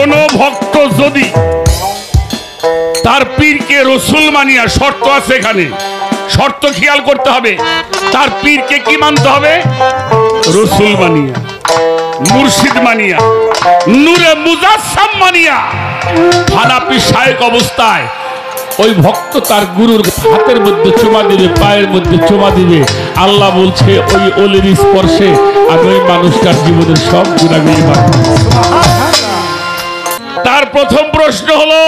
কোনো ভক্ত যদি তার পীরকে রসুল মানিয়া, শর্ত আছে এখানে, শর্ত খেয়াল করতে হবে, তার পীরকে কি মানতে হবে? রসুল মানিয়া, মুর্শিদ মানিয়া, নূরে মুজাসসাম মানিয়া। হানাফি শায়েখ অবস্থায় ওই ভক্ত তার গুরুর হাতের মধ্যে চুমা দিবে, পায়ের মধ্যে চুমা দিবে। আল্লাহ বলছে ওই ওলির স্পর্শে আমি ওই মানুষটার জীবনের সব গুনাহগুলি মাফ করে দেব। তার প্রথম প্রশ্ন হলো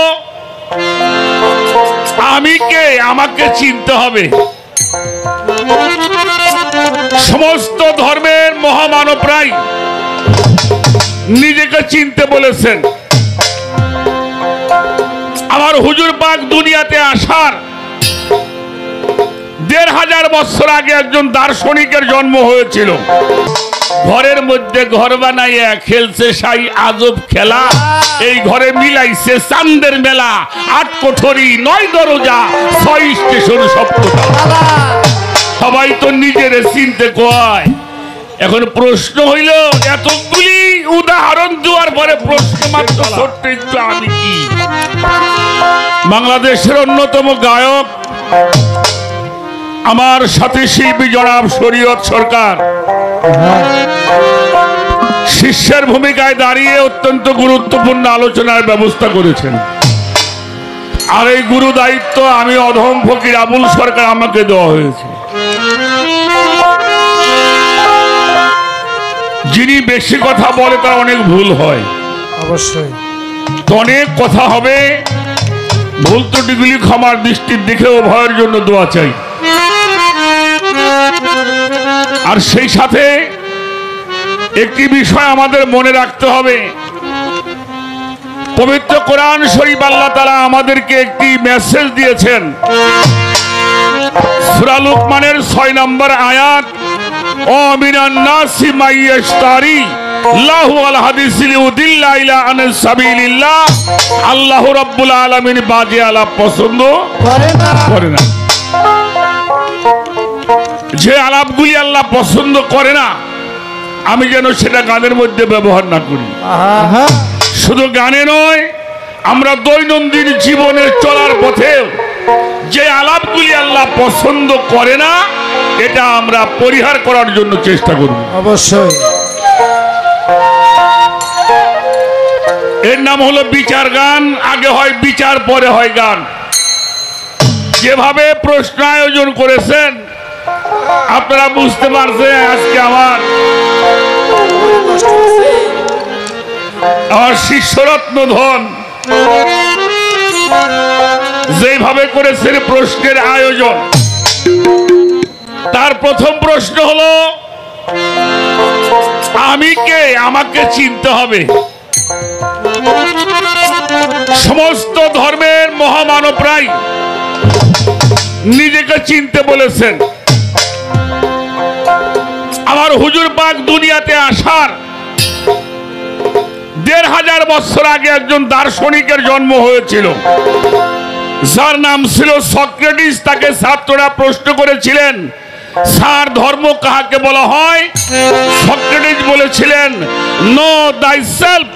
আমি কে? আমাকে চিনতে হবে। সমস্ত ধর্মের মহামানবরাই নিজেকে চিনতে বলেছেন। আমার হুজুর পাক দুনিয়াতে আসার ১৫০০ বছর আগে একজন দার্শনিকের জন্ম হয়েছিল। ঘরের মধ্যে ঘর বানাইয়া খেলছে সাই আজব খেলা, এই ঘরে মিলাইছে চাঁদের মেলা, ৮ কোঠরি ৯ দরজা ৬ স্টেশন সপ্ততলা। সবাই তো নিজের চিনতে কয়। এখন প্রশ্ন হইল, এতগুলি উদাহরণ দেওয়ার পরে প্রশ্ন মাত্র ছোট্ট একটু, আমি কি? বাংলাদেশের অন্যতম গায়ক আমার সাথী শিল্পী জনাব শরীয়ত সরকার শিষ্যের ভূমিকায় দাঁড়িয়ে অত্যন্ত গুরুত্বপূর্ণ আলোচনার ব্যবস্থা করেছেন। আর এই গুরু দায়িত্ব আমি অধম ফকির আবুল সরকার আমাকে দেওয়া হয়েছে। যিনি বেশি কথা বলে তার অনেক ভুল হয়, অবশ্যই অনেক কথা হবে, ভুল ত্রুটিগুলি ক্ষমার দৃষ্টির দিকে ও ভয়ের জন্য দোয়া চাই। আর সেই সাথে একটি বিষয় আমাদের মনে রাখতে হবে, পবিত্র কোরআন শরীফ আল্লাহ তাআলা আমাদেরকে একটি মেসেজ দিয়েছেন। সূরা লুকমানের ৬ নম্বর আয়াত, ও মিনান নাসি মাইয়াশতারি লাহু আল হাদিস লিউদিল্লা ইলা আন সাবিলিল্লাহ। আল্লাহ রাব্বুল আলামিন বাজে আলাপ পছন্দ করে না। যে আলাপগুলি আল্লাহ পছন্দ করে না, আমি যেন সেটা গানের মধ্যে ব্যবহার না করি। শুধু গানে নয়, আমরা দৈনন্দিন জীবনে চলার পথে যে আলাপগুলি আল্লাহ পছন্দ করে না, এটা আমরা পরিহার করার জন্য চেষ্টা করব। অবশ্যই এর নাম হলো বিচার গান। আগে হয় বিচার, পরে হয় গান। যেভাবে প্রশ্ন আয়োজন করেছেন আপনারা বুঝতে পারছেন। আজকে আমার শিষ্যরত্ন ধন যেভাবে করেছেন প্রশ্নের আয়োজন, তার প্রথম প্রশ্ন হলো আমি কে? আমাকে চিনতে হবে। সমস্ত ধর্মের মহামানবরাই নিজেকে চিনতে বলেছেন। আমার হুজুর পাক দুনিয়াতে আসার ১৫০০ বছর আগে একজন দার্শনিকের জন্ম হয়েছিল, যার নাম ছিল সক্রেটিস। তাকে ছাত্ররা প্রশ্ন করেছিলেন, স্যার ধর্ম কাহাকে বলা হয়? সক্রেটিস বলেছিলেন, no thyself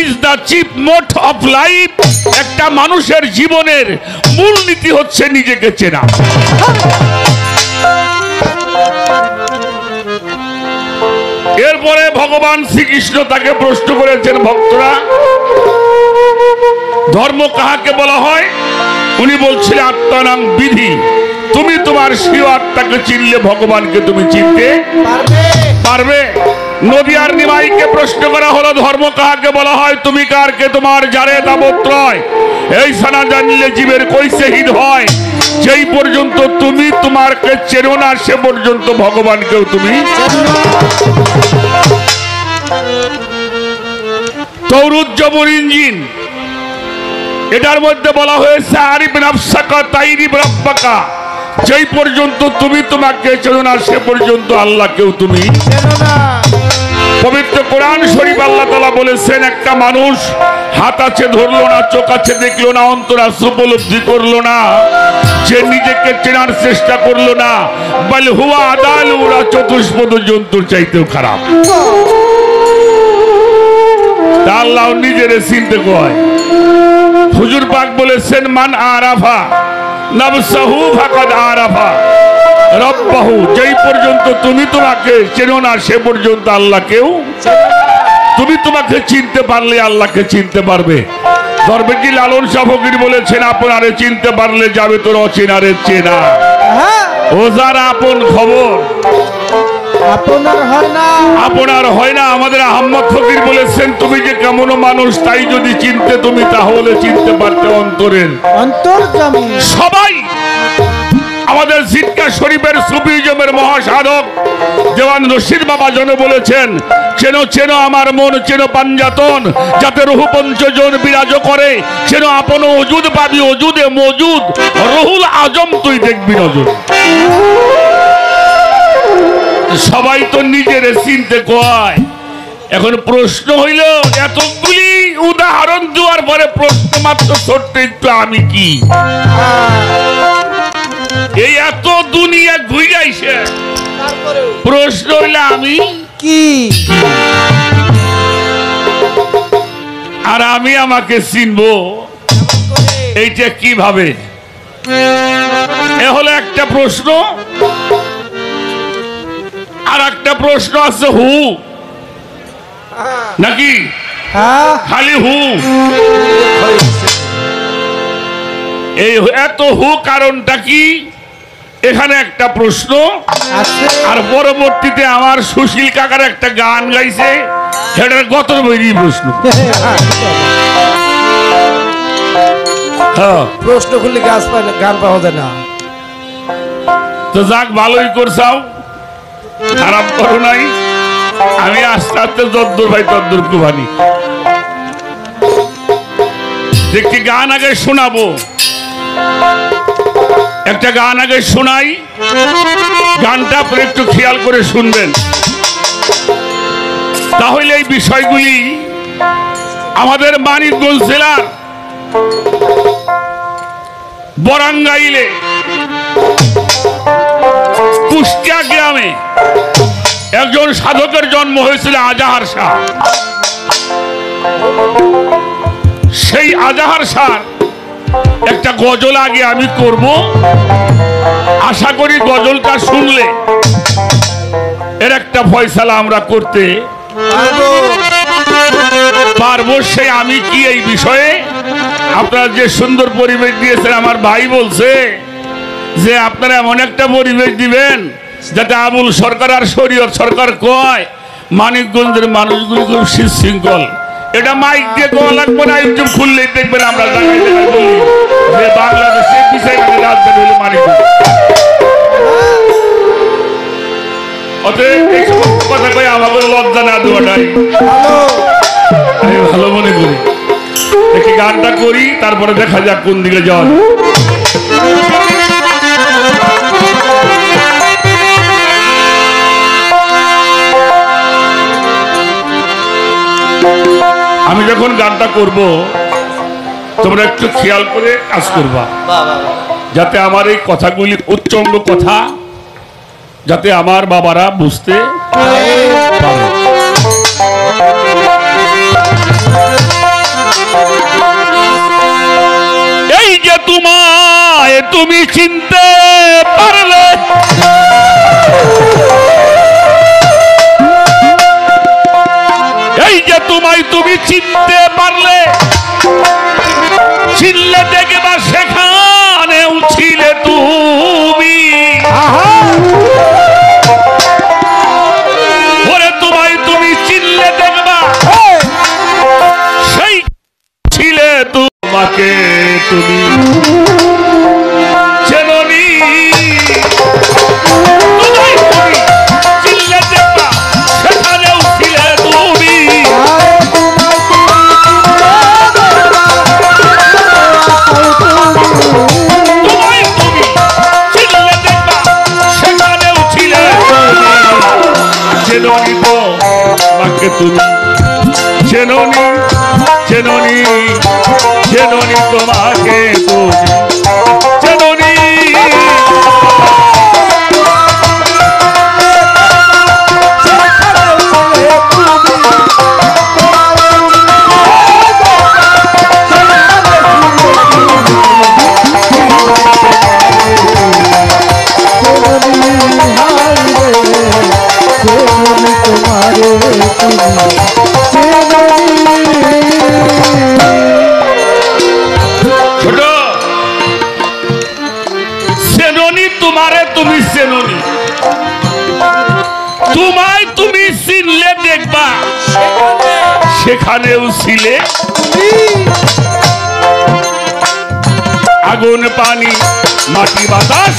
is the chief motto of life। একটা মানুষের জীবনের মূল নীতি হচ্ছে নিজেকে চেনা। এরপরে ভগবান শ্রীকৃষ্ণ তাকে প্রশ্ন করেছেন, ভক্তরা ধর্ম কাহাকে বলা হয়? উনি বলছিলেন, আত্মানাং বিধি। তুমি তোমার স্বীয় আত্মাকে চিনলে ভগবানকে তুমি চিনতে পারবে। নদিয়ার নিমাইকে প্রশ্ন করা হলো, ধর্ম কাহাকে বলা হয়? তুমি কার কে তোমার যারে তাবত্রয়, এই সানা জানলে জীবের কইসে হিত হয়। যেই পর্যন্ত তুমি তোমারকে চেনো না, সে পর্যন্ত ভগবানকেও তুমি। তৌরুদ জবর ইঞ্জিন, এটার মধ্যে বলা হয়েছে আরিফ নাফসাকা তাইরিব রাব্বাকা। যেই পর্যন্ত তুমি তোমাকে চেনো না, সে পর্যন্ত আল্লাহকেও তুমি চেনো না। পবিত্র কোরআন শরীফ আল্লাহ তাআলা বলেছেন, একটা মানুষ হাত আছে ধরলো না, চোখ আছে দেখলো না, অন্তর আছে উপলব্ধি করলো না, যে নিজেকে চেনার চেষ্টা করলো না, বল হুয়া আদাল, ওরা চতুষ্পদ জন্তুর চাইতেও খারাপ। তা আল্লাহ নিজেরে চিনতে কয়। হুজুর পাক বলেছেন মান আরাফা নাফসাহু ফাকাদ আরাফা রব্বাহু। যেই পর্যন্ত তুমি তোমাকে চেনো না সে পর্যন্ত আল্লাহকেও। তুমি তোমাকে চিনতে পারলে আল্লাহকে চিনতে পারবে। দরবেশজি লালন শাহ ফকির বলেছেন আপনারে চিনতে পারলে যাবে তোর অচেনারে চেনা। ও যার আপন খবর আপনার হয় না। আমাদের আহমদ ফকির বলেছেন তুমি যে কেমন মানুষ তাই যদি চিনতে তুমি তাহলে চিনতে পারতে অন্তরের অন্তর্যামী। সবাই আমাদের জিটকা শরীফের সুফিজমের মহাসাধক দেওয়ান রশিদ বাবা জন বলেছেন চেনো চেনো আমার মন চেনো পাঞ্জাতন যাতে রুহু পঞ্চজন বিরাজ করে চেনো আপন ওজুদ পাবি ওজুদে মজুদ রহুল আজম তুই দেখবি নজর। সবাই তো নিজের চিনতে কয়। এখন প্রশ্ন হইল এতগুলি উদাহরণ দেওয়ার পরে প্রশ্ন মাত্র ছোট্ট একটু আমি কি এই এত দুনিয়া ঘুরাইছে প্রশ্ন হইলে আমি কি আর আমি আমাকে চিনবো এইটা কিভাবে? এ হলো একটা প্রশ্ন। আর একটা প্রশ্ন আছে হু নাকি খালি হু? এই এত হু কারণটা কি এখানে একটা প্রশ্ন। আর পরবর্তীতে আমার সুশীল কাকার একটা গান গাইছে সেটার গত বৈরী প্রশ্ন। প্রশ্ন করলে গান পাওয়া যায় না। তো যাক ভালোই করছাও খারাপ করো নাই। আমি আস্তে আস্তে যদ্দুর ভাই তদ্দুর কুবানি একটি গান আগে শোনাবো। একটা গান আগে শোনাই গানটা আপনি একটু খেয়াল করে শুনবেন তাহলে এই বিষয়গুলি আমাদের মানিকগঞ্জ জেলার বরাঙ্গাইলে কুষ্টিয়া গ্রামে একজন সাধকের জন্ম হয়েছিল আজাহার শাহ। সেই আজাহার শাহ একটা গজল আগে আমি করব। আশা করি গজলটা শুনলে এর একটা ফয়সালা আমরা করতে পারবো। সেই আমি কি এই বিষয়ে আপনারা যে সুন্দর পরিবেশ দিয়েছেন আমার ভাই বলছে যে আপনারা এমন একটা পরিবেশ দিবেন যাতে আবুল সরকার আর শরীয়ত সরকার কয় মানিকগঞ্জের মানুষগুলি খুব শৃঙ্খল। এটা মাইক দিয়ে কোয়া লাগবে না, ইউটিউব খুললেই দেখবেন আমরা যে বাংলাদেশে বিষয় রাজধানী হলো মানিকগঞ্জ। অতএব এই সমস্ত কথা কই আমাকে লজ্জা না দেওয়াটাই আমি ভালো মনে করি। একটি গানটা করি তারপরে দেখা যাক কোন দিকে যাওয়া। আমি যখন গানটা করব তোমরা একটু খেয়াল করে কাজ করবা যাতে আমার এই কথাগুলি উচ্চঙ্গ কথা যাতে আমার বাবারা বুঝতে পারে। এই যে তোমায় তুমি চিনতে পারলে এই যে তোমায় তুমি চিনতে পারলে চিনলে দেখবা সেখানেও ছিলে তুমি। ওরে তোমায় তুমি চিনলে দেখবা সেই ছিলে তোমাকে তুমি চেননি। তুমি চেননি চেননি চেননি তোমাকে সেখানেও ছিলে আগুন পানি মাটি বাতাস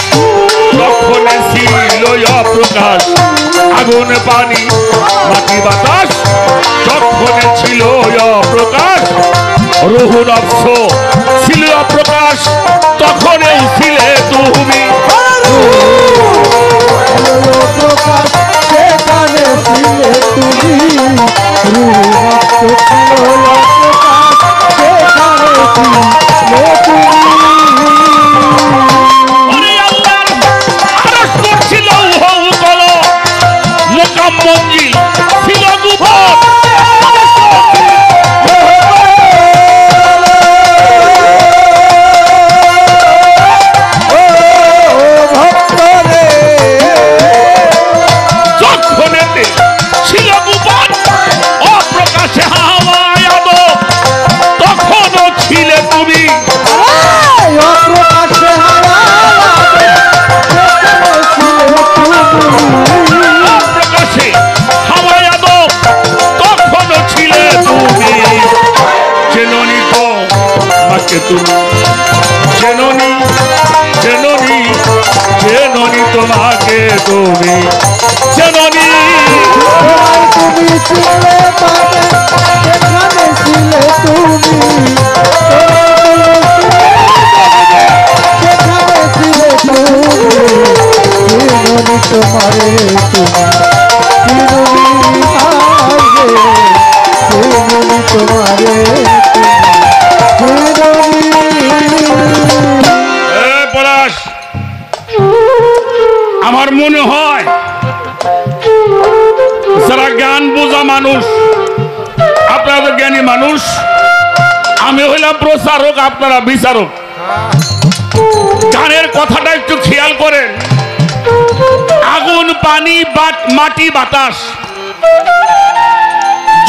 তখনে ছিল অপ্রকাশ আগুন পানি মাটি বাতাস তখনে ছিল অপ্রকাশ রুহ নফস ছিল অপ্রকাশ তখনেও ছিলে তুমি মঞ্জিল ছিল গোপন যখনেতে ছিল গোপন অপ্রকাশে হাওয়ায় আদো তখনও ছিলে তুমি জেননি জেননি জেননি তোমাকে তুমি জেননি তুমি ছিলে পাবে সেখানে ছিলে তুমি সেখানে ছিলে তুমি তোমারে তুমি তোমারে আমার মনে হয় যারা জ্ঞান বোঝা মানুষ আপনারা তো জ্ঞানী মানুষ আমি হইলাম প্রচারক আপনারা বিচারক গানের কথাটা একটু খেয়াল করেন আগুন পানি মাটি বাতাস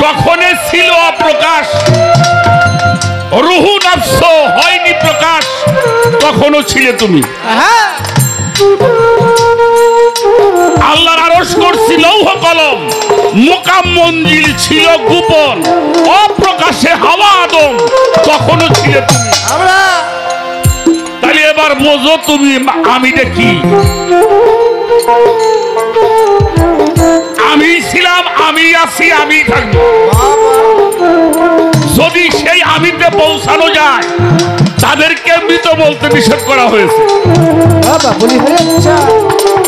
যখনই ছিল অপ্রকাশ রুহ নফস হয়নি প্রকাশ তখনও ছিলে তুমি আল্লাহর আরশ কুরসি লৌহ কলম মুকাম মঞ্জিল ছিল গোপন অপ্রকাশে হাওয়া আদম তখনও ছিলে তুমি তাহলে এবার বোঝো তুমি আমিটা কি আমি ছিলাম আমি আছি আমি থাকবো যদি সেই আমিতে পৌঁছানো যায় তাদেরকে মৃত বলতে নিষেধ করা হয়েছে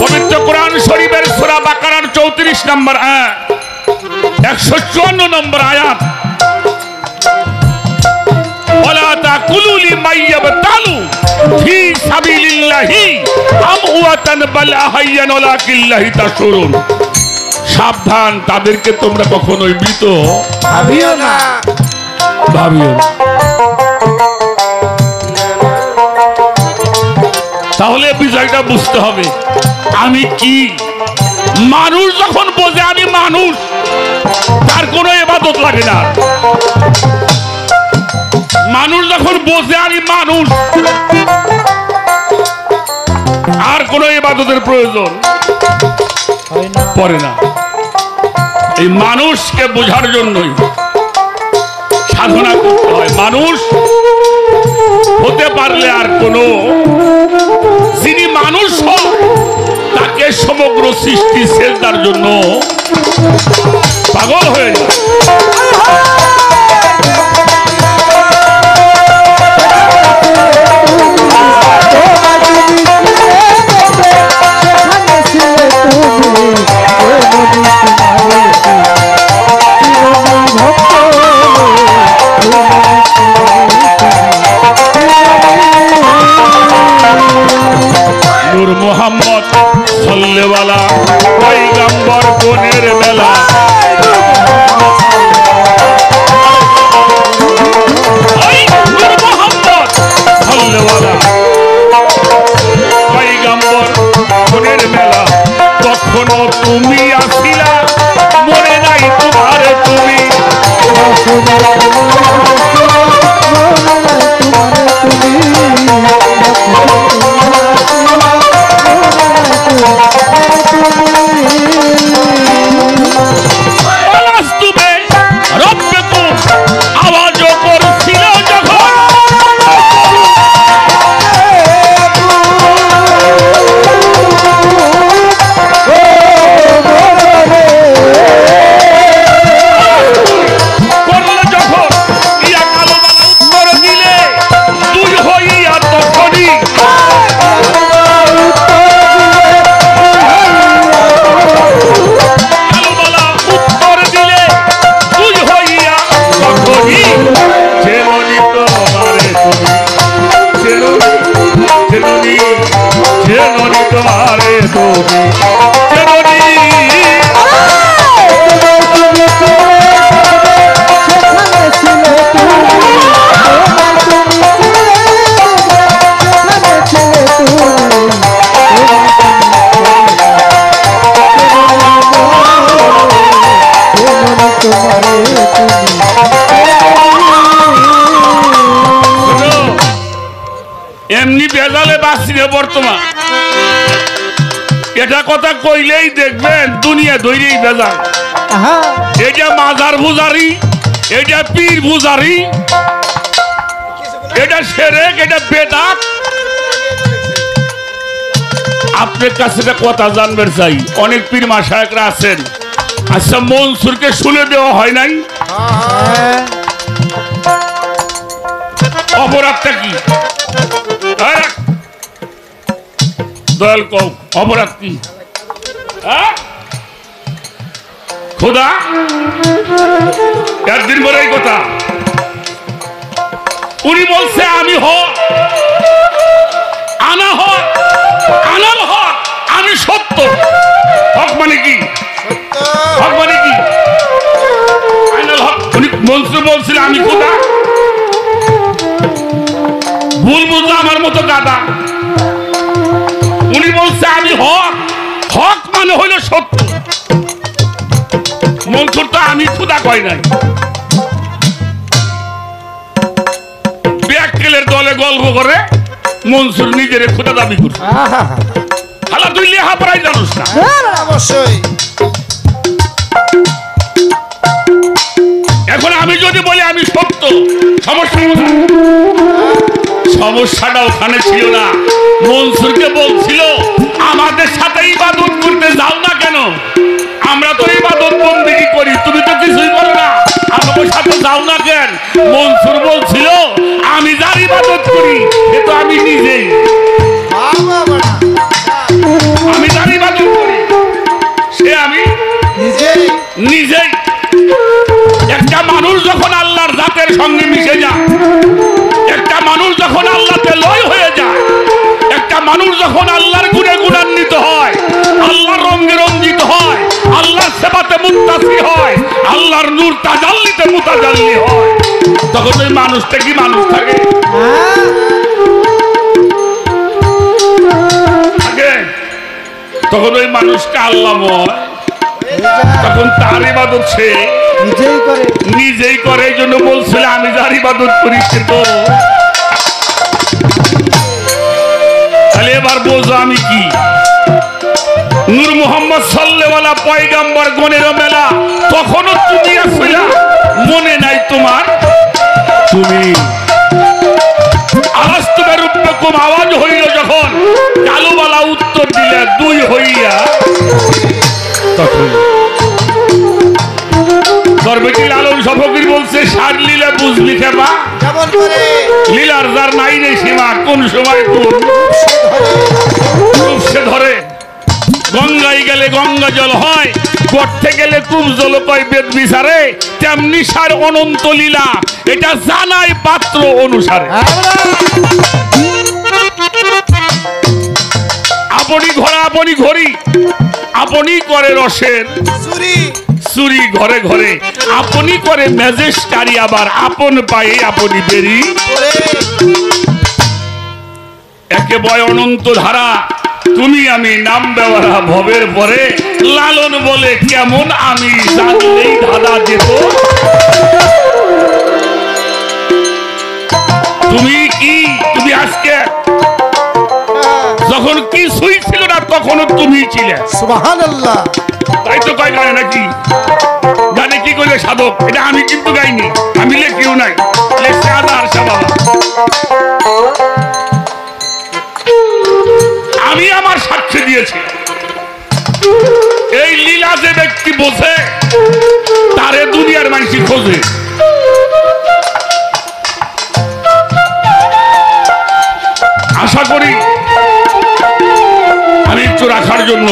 পবিত্র কোরআন শরীফের সূরা বাকারার 34 নম্বর 154 নম্বর আয়াত ওয়ালা তাকুলু লিমান ইয়াবতালু ফি সাবিলিল্লাহি আমওয়াতান বাল আহইয়ান ওয়ালাকিল্লাহি তাশউরুন সাবধান তাদেরকে তোমরা কখনোই মৃত ভাবিও না ভাবিও না তাহলে বিষয়টা বুঝতে হবে আমি কি মানুষ যখন বোঝে আমি মানুষ তার কোনো ইবাদত লাগে না মানুষ যখন বোঝে আমি মানুষ আর কোনো ইবাদতের প্রয়োজন পড়ে না এই মানুষকে বোঝার জন্যই সাধনা করতে হয় মানুষ হতে পারলে আর কোনো যিনি মানুষ হয় তাকে সমগ্র সৃষ্টি সেজদার জন্য পাগল হয়ে যায় নূর মোহাম্মদ সাল্লেওয়ালা পয়গম্বর কোনের বেলা নূর মোহাম্মদ সাল্লেওয়ালা পয়গম্বর কোনের মেলা তখনও তুমি আসিলা মনে নাই তোমার তুমি এমনি বেজালে বাঁচছি রে বর্তমান। এটা কথা কইলেই দেখবেন দুনিয়া ধৈরেই বেজাল। এটা মাজার পূজারি, এটা পীর পূজারি, এটা শিরক, এটা বেদাত। আপনার কাছে একটা কথা জানবার চাই, অনেক পীর মাশায়েখরা আছেন। আচ্ছা, মনসুরকে শুনে দেওয়া হয় নাই? অপরাধটা কি? দয়াল কও, অপরাধ কি? খোদা একদিন বলে এই কথা, উনি বলছে আমি হক, আনা হক, আনাল হক, আমি সত্য। হক মানে কি? হক মানে কি? আনাল হক। উনি মনসুর বলছিল আমি খোদা। ভুল বুঝলো আমার মতো গাদা। উনি বলছে আমি হক, হক মানে হইল সত্য। মনসুর তো আমি খোদা কয় নাই। ব্যাককেলের দলে গল্প করে মনসুর নিজের খোদা দাবি করছে। হালা তুই লেখা পড়াই জানোস না? অবশ্যই। এখন আমি যদি বলি আমি সত্য, সমস্যাটা ওখানে ছিল না। মনসুরকে বলছিল আমাদের সাথে ইবাদত করতে যাও না কেন? আমরা তো ইবাদত বন্দেগী করি, তুমি তো কিছুই করো না, আমাদের সাথে যাও না কেন? মনসুর বলছিল আমি যার ইবাদত করি এ তো আমি নিজেই। আমি যার ইবাদত করি সে আমি নিজেই। একটা মানুষ যখন আল্লাহর জাতের সঙ্গে মিশে যায়, একটা মানুষ যখন আল্লাহতে লয় হয়ে যায়, একটা মানুষ যখন আল্লাহর গুণে গুণান্বিত হয়, আল্লাহর রঙে রঞ্জিত হয়, আল্লাহর সেবাতে মুত্তাসি হয়, আল্লাহর নূর তাজাল্লিতে মুতাজাল্লি হয়, তখন ওই মানুষটা কি মানুষ থাকে? তখন ওই মানুষটা আল্লাহময়, তখন তার ইবাদত সে নিজেই করে। এই জন্য বলছিল আমি যার ইবাদত করি সে তো। তাহলে এবার বোঝো আমি কি? নূর মোহাম্মদ সাল্লেওয়ালা পয়গাম্বর গণের মেলা, তখনও তুমি আসিলা, মনে নাই তোমার? তুমি আলাস্তুবে রূপকম আওয়াজ হইল যখন, কালুবালা উত্তর দিলে দুই হইয়া, তখন দরবেটি লালন সফকির বলছে সার লীলা বুঝলি খেবা, লীলার যার নাই রে সীমা, কোন সময় কোন রূপ সে ধরে। গঙ্গায় গেলে গঙ্গা জল হয়, করতে গেলে কূপ জল কয় বেদ বিচারে, তেমনি সার অনন্ত লীলা, এটা জানাই পাত্র অনুসারে। আপনি ঘোড়া আপনি ঘড়ি, আপনি করে রসের চুরি ঘরে ঘরে, আপনি করে ম্যাজেস্টারি, আবার আপন পায়ে আপনি বেরি। একে বয় অনন্ত ধারা, তুমি আমি নাম বেওয়ারা ভবের পরে, লালন বলে কেমন আমি জানলেই ধাঁধা যেত। তুমি কি, তুমি আজকে যখন কিছুই ছিল না তখনও তুমি ছিলে। সুবহানাল্লাহ। তাই তো কয় গানে নাকি, গানে কি করলে সাধক, এটা আমি কিন্তু গাইনি, আমি লেখিও নাই, লেখছে আদার বাবা। আমি আমার সাক্ষী দিয়েছি। এই লীলা যে ব্যক্তি বোঝে তারে দুনিয়ার মানুষ খোঁজে। আশা করি আমি একটু রাখার জন্য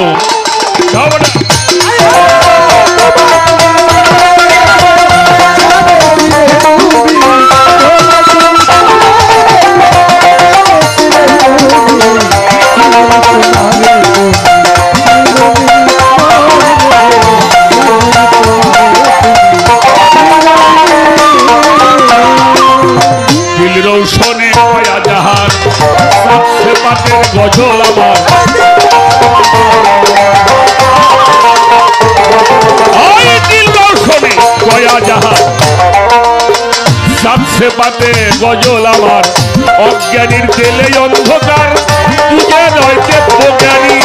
রৌশনে পায়া যাহার সবসে পাতের গজল আমার, ওই দিল রৌশনে পায়া যাহার সবসে সেপাতে গজল আমার অজ্ঞানীর তেলে অন্ধকার তুজে নয়তে জ্ঞানী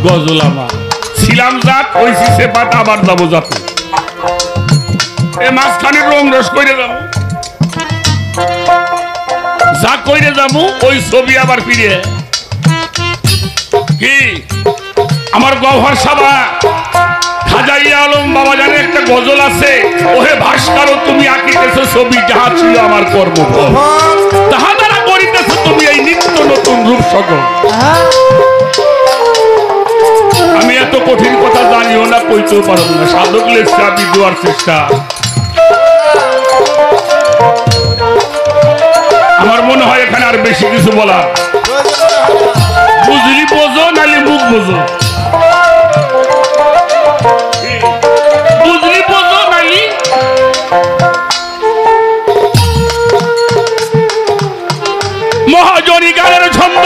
গজল আমার ছিলাম জাত ওইসি সেপাতে আবার যাবো যাতে এ মাঝখানে রং রস করে যাবো যা কইরে যাবো ওই ছবি আবার ফিরে কি আমার গহর সাবা খাজাইয়া আলম বাবা জানে একটা গজল আছে ওহে ভাস্কর তুমি আঁকিতেছো ছবি যাহা ছিল আমার কর্মফল তাহা দ্বারা করিতেছো তুমি এই নিত্য নতুন রূপ সকল আমি এত কঠিন কথা জানিও না কইতেও পারব না সাধক লেখছে আমি দেওয়ার চেষ্টা আমার মনে হয় এখানে আর বেশি কিছু বলা বুঝলি বোঝো নালি মুখ বোঝো বুঝলি বোঝো নালি মহাজনী গানের ছন্দ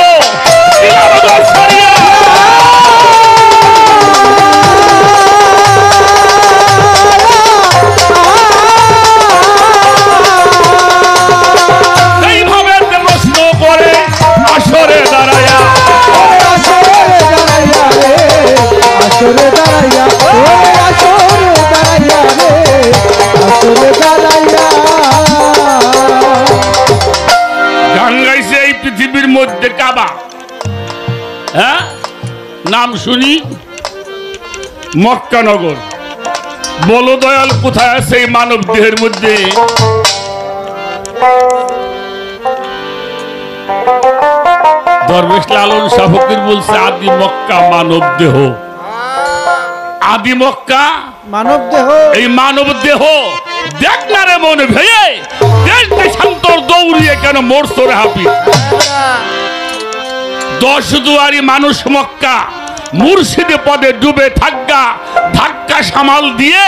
মধ্যে কাবা হ্যাঁ নাম শুনি মক্কা নগর বলো দয়াল কোথায় আছে এই মানব দেহের মধ্যে দরবেশ লালন শাহ ফকির বলছে আদি মক্কা মানব দেহ আদি মক্কা মানব দেহ এই মানব দেহ দেখ না রে মনে ভেয়ে দেশ দেশান্তর দৌড়িয়ে কেন মরছো রে হাফি 10 দুয়ারি মানুষ মক্কা মুর্শিদে পদে ডুবে থাকা ধাক্কা সামাল দিয়ে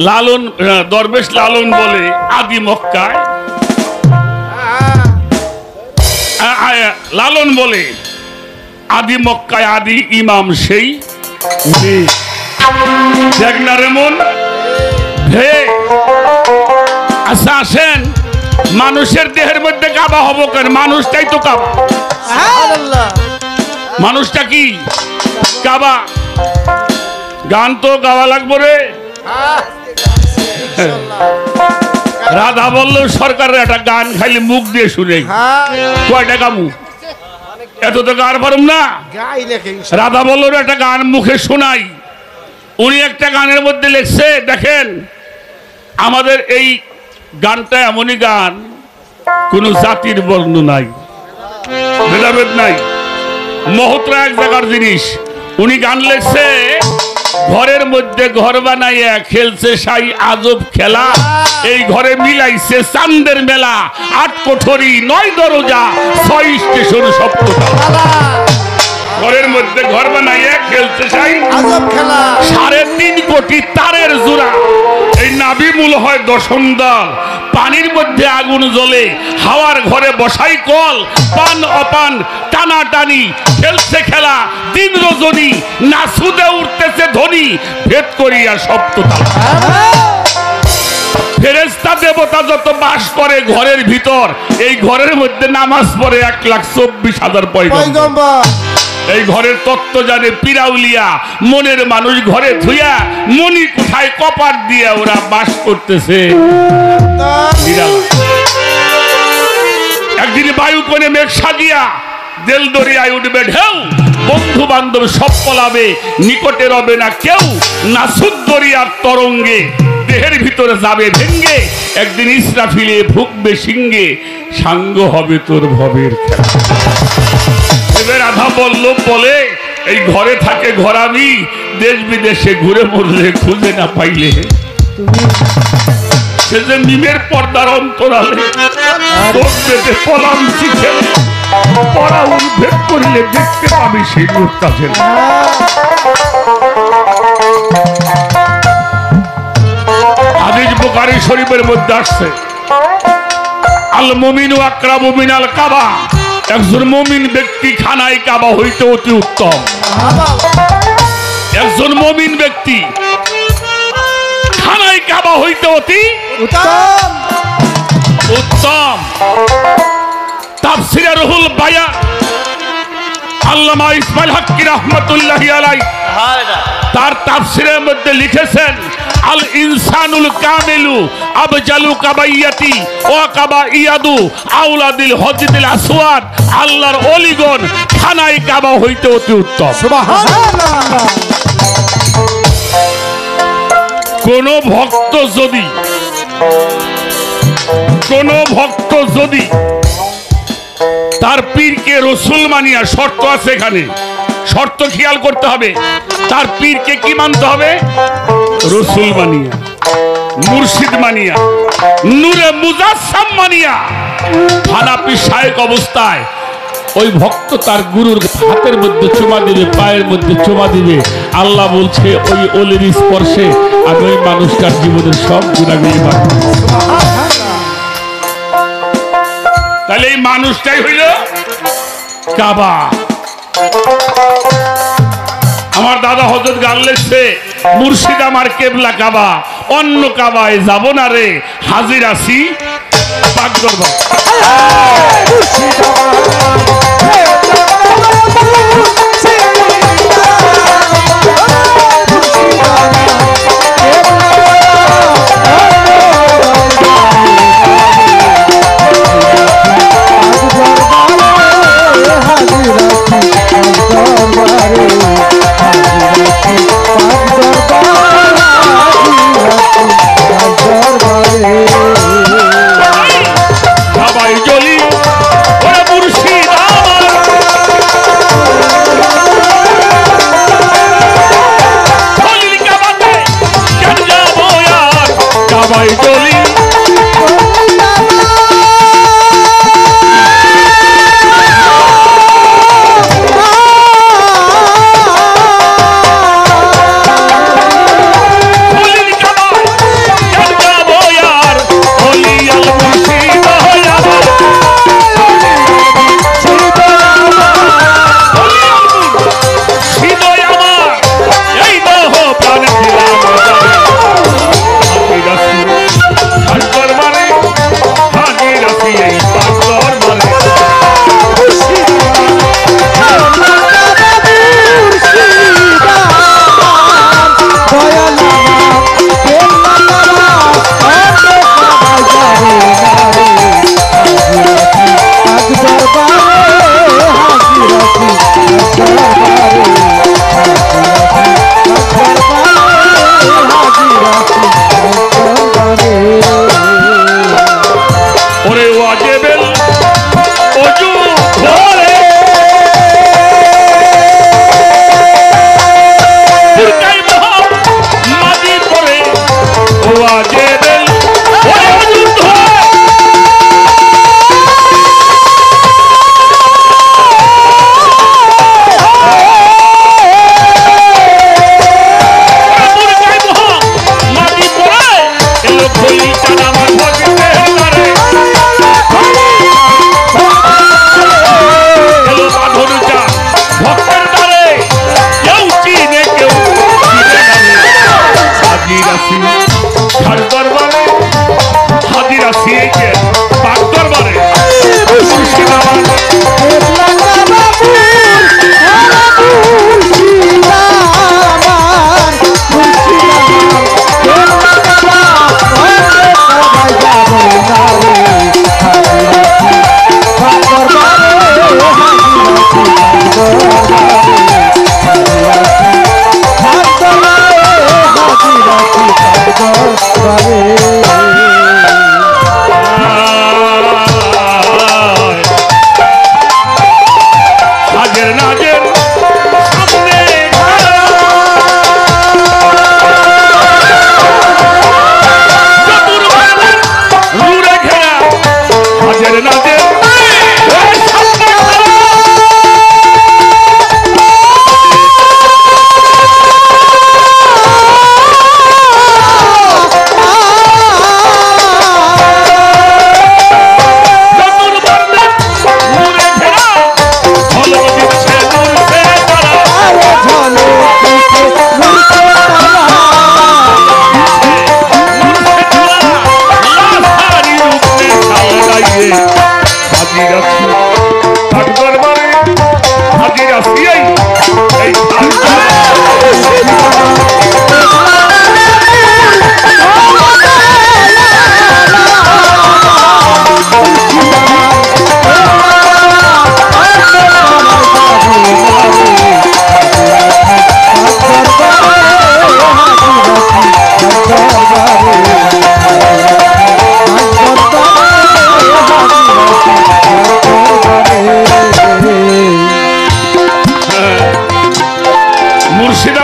লালন দরবেশ লালন বলে আদি মক্কায় লালন বলে আদি মক্কায় আদি ইমাম সেই দেখ না রে মন ভে আচ্ছা আসেন মানুষের দেহের মধ্যে কাবা হবো কেন মানুষটাই তো কাবা মানুষটা কি কাবা গান তো গাওয়া লাগবো রে রাধা বল্লভ সরকারের একটা গান খাইলে মুখ দিয়ে শুনে কয়টা গামু এত তো গান পারুম না রাধা বল্লভ একটা গান মুখে শোনাই উনি একটা গানের মধ্যে লিখছে দেখেন আমাদের এই গানটা এমনই গান কোন জাতির বর্ণ নাই ভেদাভেদ নাই মহত্রা এক জায়গার জিনিস উনি গান লিখছে ঘরের মধ্যে ঘর বানাইয়া খেলছে সাই আজব খেলা এই ঘরে মিলাইছে চাঁদের মেলা 8 কোঠরি 9 দরজা 6 স্টেশন সপ্ততা ঘরের মধ্যে ঘর বানাইয়া খেলছে সাই আজব খেলা 3.5 কোটি তারের জোড়া এই নাভি মূল হয় দশমদাল, পানির মধ্যে আগুন জ্বলে, হাওয়ার ঘরে বসাই কল, পান অপান টানাটানি, খেলছে খেলা দিন রজনী, নাসুদে উঠতেছে ধ্বনি, ভেদ করিয়া সপ্ততাল। ফেরেশতা দেবতা যত বাস করে ঘরের ভিতর, এই ঘরের মধ্যে নামাজ পড়ে 1,24,000 পয়গম্বর। এই ঘরের তত্ত্ব জানে পিরাউলিয়া, মনের মানুষ ঘরে ধুইয়া মনি কোঠায় কপাট দিয়ে ওরা বাস করতেছে। একদিন বায়ু কোণে মেঘ সাজিয়া দেল দরিয়ায় উঠবে ঢেউ, বন্ধু বান্ধব সব পলাবে, নিকটে রবে না কেউ, নাসুদ দরিয়ার তরঙ্গে দেহের ভিতরে যাবে ভেঙ্গে, একদিন ইসরাফিলে ভুকবে সিংহে, সাঙ্গ হবে তোর ভবের খেলা। রাধা বল্লভ বলে এই ঘরে থাকে ঘরামি, দেশ বিদেশে ঘুরে মরলে খুঁজে না পাইলে, সে যে নিমের পর্দার অন্তরালে চোখ পেতে পলাম শিখে, পড়া উদ্ভেদ করিলে দেখতে পাবি সেই মুহূর্ত। হাদিস বুখারী শরীফের মধ্যে আসছে, আল মুমিনু আকরাবু মিনাল কাবা, একজন মুমিন ব্যক্তি খানায় কাবা হইতে অতি উত্তম। একজন মুমিন ব্যক্তি খানায় কাবা হইতে অতি উত্তম। তাফসীরে রুহুল বায়ান আল্লামা ইসমাইল হাক্কি রাহমাতুল্লাহি আলাইহি তার তাফসীরের মধ্যে লিখেছেন, আল ইনসানুল কামিলু আবজালু কাবাইয়াতি ওয়া কাবাইয়াদু আউলাদিল হজদিল আসওয়াদ, আল্লাহর ওলিগণ খানায় কাবা হইতে অতি উত্তম। সুবহানাল্লাহ। কোন ভক্ত যদি তার পীরকে রসুল মানিয়া, শর্ত আছে এখানে, শর্ত খেয়াল করতে হবে, তার পীরকে কি মানতে হবে? রসুল মানিয়া, মুর্শিদ মানিয়া, নূরে মুজাসসাম মানিয়া। হানাফি শায়েখ অবস্থায় ওই ভক্ত তার গুরুর হাতের মধ্যে চুমা দিবে, পায়ের মধ্যে চুমা দিবে, আল্লাহ বলছে ওই ওলির স্পর্শে আমি ওই মানুষটার জীবনের সব গুনাহগুলি মাফ করব। তাহলে এই মানুষটাই হইল কাবা। আমার দাদা হযরত গান লেখছে, মুর্শিদ আমার কেবলা কাবা, অন্য কাবায় যাব না রে, হাজির আছি পাক দরবার।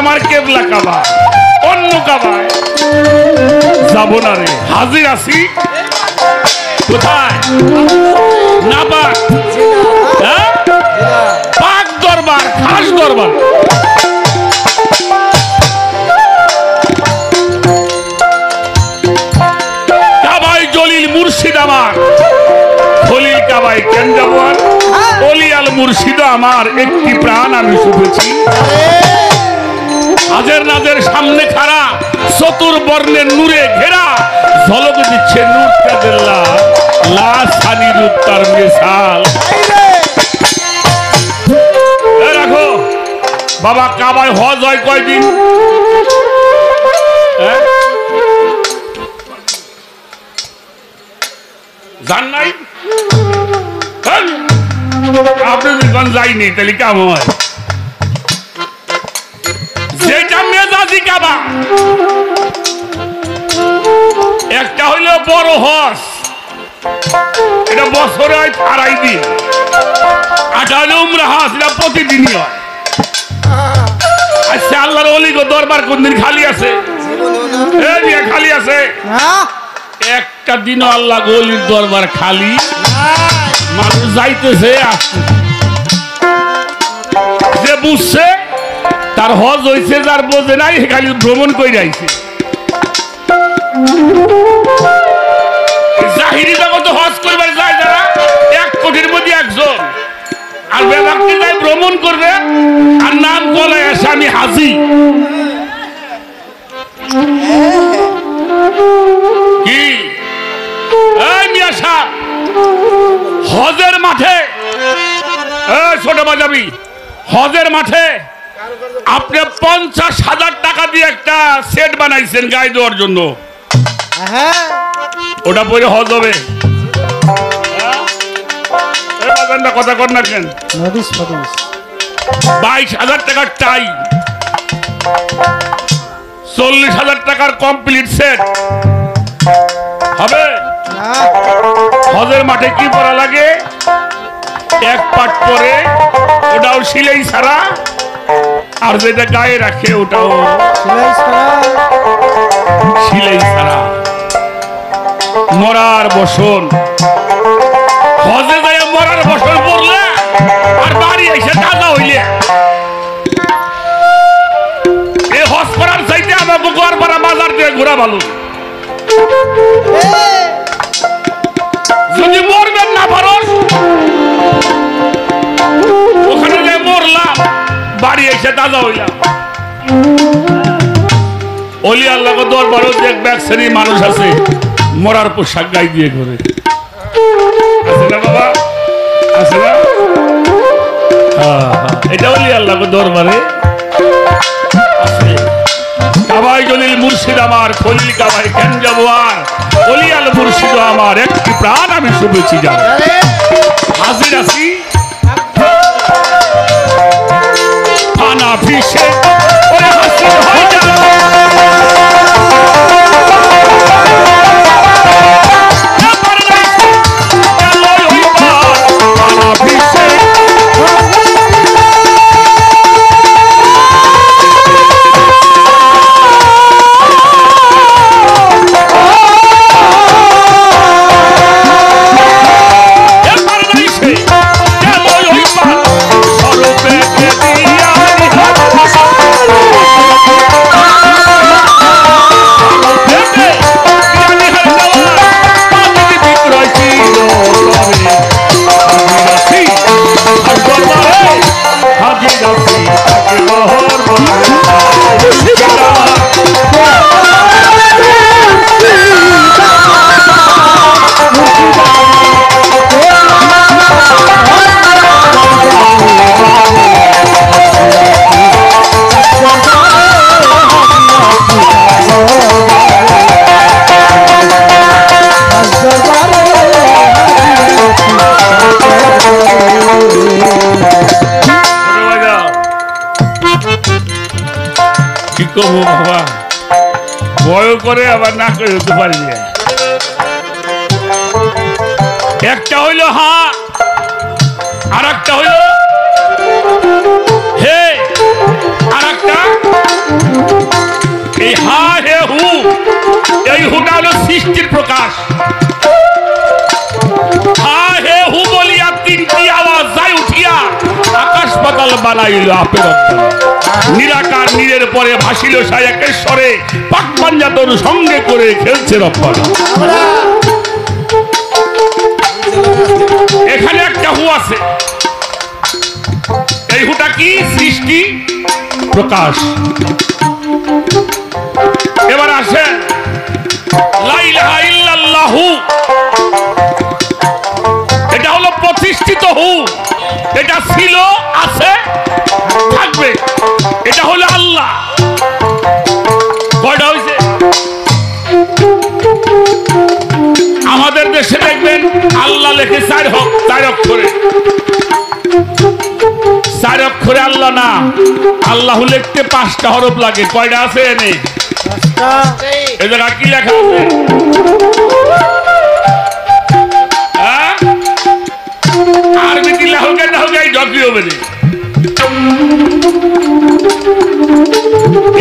আমার কেবলা কাবা, অন্য কাবায় যাবো না রে। হাজির আছি কোথায়? না পাক, হ্যাঁ? পাক দরবার, খাস দরবার। কাবাই জলিল মুর্শিদ আমার, খলিল কাবাই কেন যাবো আর? অলি আল মুর্শিদ আমার একটি প্রাণ আমি শুভেছি। হাজের নাজের সামনে খাড়া, চতুর্বর্ণের নূরে ঘেরা, ঝলক দিচ্ছে নূর তাদেল্লা, লা সানি রূপ তার মিসাল। রাখো বাবা, কাবায় হজ হয় কয়দিন? জান নাই? আপনি যখন যাইনি তাহলে কেমন হয়? যেটা মেজাজি কাবা, একটা হইল বড় হজ, এটা বছরে হয় 2.5 দিন। আটা হইল উমরা হজ, এটা প্রতিদিনই হয়। আচ্ছা, আল্লাহর অলি গো দরবার কোনদিন খালি আছে? খালি আছে? একটা দিনও আল্লাহ গলির দরবার খালি, মানুষ যাইতেছে আসছে। যে বুঝছে তার হজ হয়েছে, যার বোঝে নাই খালি ভ্রমণ করে যাইছে। জাহিরি জগতে হজ করবার যায় যারা 1 কোটির মধ্যে একজন, আর বেবাককে যায় ভ্রমণ করবে আর নাম বলে আসে আমি হাজি। কি মিয়া সাহেব, হজের মাঠে, ছোট বাজাবি, হজের মাঠে আপনি 50,000 টাকা দিয়ে একটা সেট বানাইছেন গায়ে দেওয়ার জন্য, ওটা পরে হজ হবে? কথা কর না কেন? 22,000 টাকার টাই, 40,000 টাকার কমপ্লিট সেট হবে? হজের মাঠে কি পরা লাগে? 1 পাট পরে, ওটাও সিলাই ছাড়া, আর যেটা গায়ে রাখে ওটাও সিলাই ছাড়া। মরার বসন, হজে যায় মরার বসন পড়লে আর বাড়ি এসে তাজা হইলে, এই হজ করার চাইতে আমাকে গোয়ারপাড়া বাজার দিয়ে ঘোরা ভালো। যদি মরবেন না পারস, ওখানে যে মরলাম বাড়ি এসে তাজা হইলাম। অলি আল্লাহ দরবারও দেখবে এক শ্রেণীর মানুষ আছে মরার পোশাক গায়ে দিয়ে ঘুরে, আছে না বাবা? আছে না? এটা অলি আল্লাহ দরবারে আছে। কাবাই জলিল মুর্শিদ আমার, খলিল কাবাই কেন যাবো আর? অলি আল মুর্শিদ আমার একটি প্রাণ আমি শুভেছি। যাবো হাজির আছি থানা ফিসে, ওরে হাসির হয়ে যাবে। বাবা ভয় করে আবার না করে হতে পারি। একটা হইল হা, আর একটা হইল হে, আর একটা বানাইল আপের অন্তরে নিরাকার নীরের পরে ভাসিল সায় একেশ্বরে পাক পাঞ্জাতন সঙ্গে করে খেলছে রব্বানা। এখানে একটা হু আছে, এই হুটা কি? সৃষ্টি প্রকাশ। এবার আসে লা ইলাহা ইল্লাল্লাহু, এটা হলো প্রতিষ্ঠিত হু, এটা ছিল, আছে, থাকবে, এটা হলো আল্লাহ। কয়টা হয়েছে? আমাদের দেশে দেখবেন আল্লাহ লেখে 4 অক্ষরে, 4 অক্ষরে আল্লাহ না, আল্লাহ লিখতে 5টা হরফ লাগে। কয়টা আছে এনে? এই জায়গা কি লেখা আছে? আরবি কি লেখা হোক না হোক, এই যতই হবে না।